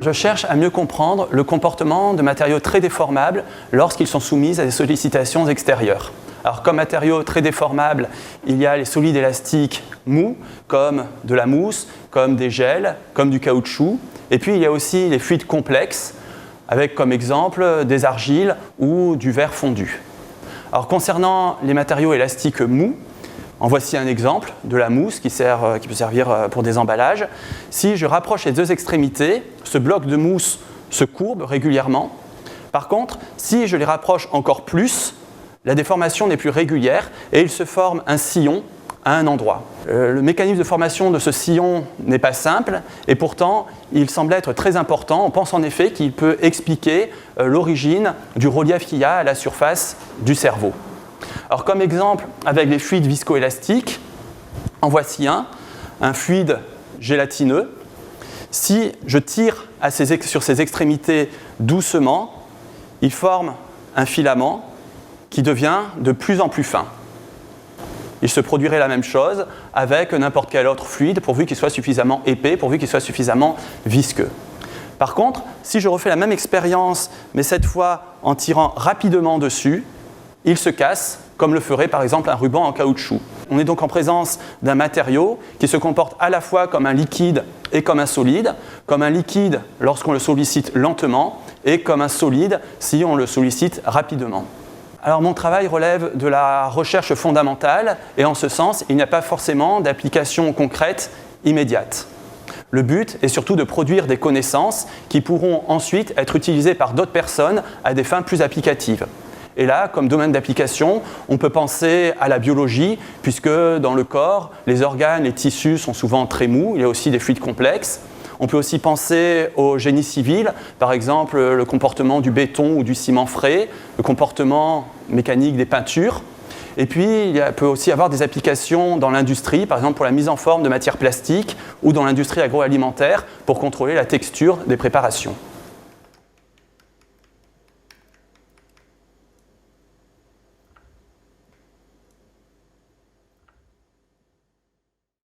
je cherche à mieux comprendre le comportement de matériaux très déformables lorsqu'ils sont soumis à des sollicitations extérieures. Alors, comme matériaux très déformables, il y a les solides élastiques mous, comme de la mousse, comme des gels, comme du caoutchouc. Et puis, il y a aussi les fluides complexes, avec comme exemple des argiles ou du verre fondu. Alors, concernant les matériaux élastiques mous, en voici un exemple de la mousse qui peut servir pour des emballages. Si je rapproche les deux extrémités, ce bloc de mousse se courbe régulièrement. Par contre, si je les rapproche encore plus, la déformation n'est plus régulière et il se forme un sillon à un endroit. Le mécanisme de formation de ce sillon n'est pas simple et pourtant il semble être très important. On pense en effet qu'il peut expliquer l'origine du relief qu'il y a à la surface du cerveau. Alors comme exemple avec les fluides viscoélastiques, en voici un fluide gélatineux. Si je tire sur ses extrémités doucement, il forme un filament qui devient de plus en plus fin. Il se produirait la même chose avec n'importe quel autre fluide, pourvu qu'il soit suffisamment épais, pourvu qu'il soit suffisamment visqueux. Par contre, si je refais la même expérience, mais cette fois en tirant rapidement dessus, il se casse, comme le ferait par exemple un ruban en caoutchouc. On est donc en présence d'un matériau qui se comporte à la fois comme un liquide et comme un solide lorsqu'on le sollicite lentement et comme un solide si on le sollicite rapidement. Alors mon travail relève de la recherche fondamentale et en ce sens, il n'y a pas forcément d'application concrète immédiate. Le but est surtout de produire des connaissances qui pourront ensuite être utilisées par d'autres personnes à des fins plus applicatives. Et là, comme domaine d'application, on peut penser à la biologie, puisque dans le corps, les organes, les tissus sont souvent très mous, il y a aussi des fluides complexes. On peut aussi penser au génie civil, par exemple le comportement du béton ou du ciment frais, le comportement mécanique des peintures. Et puis, il peut aussi y avoir des applications dans l'industrie, par exemple pour la mise en forme de matières plastiques ou dans l'industrie agroalimentaire pour contrôler la texture des préparations.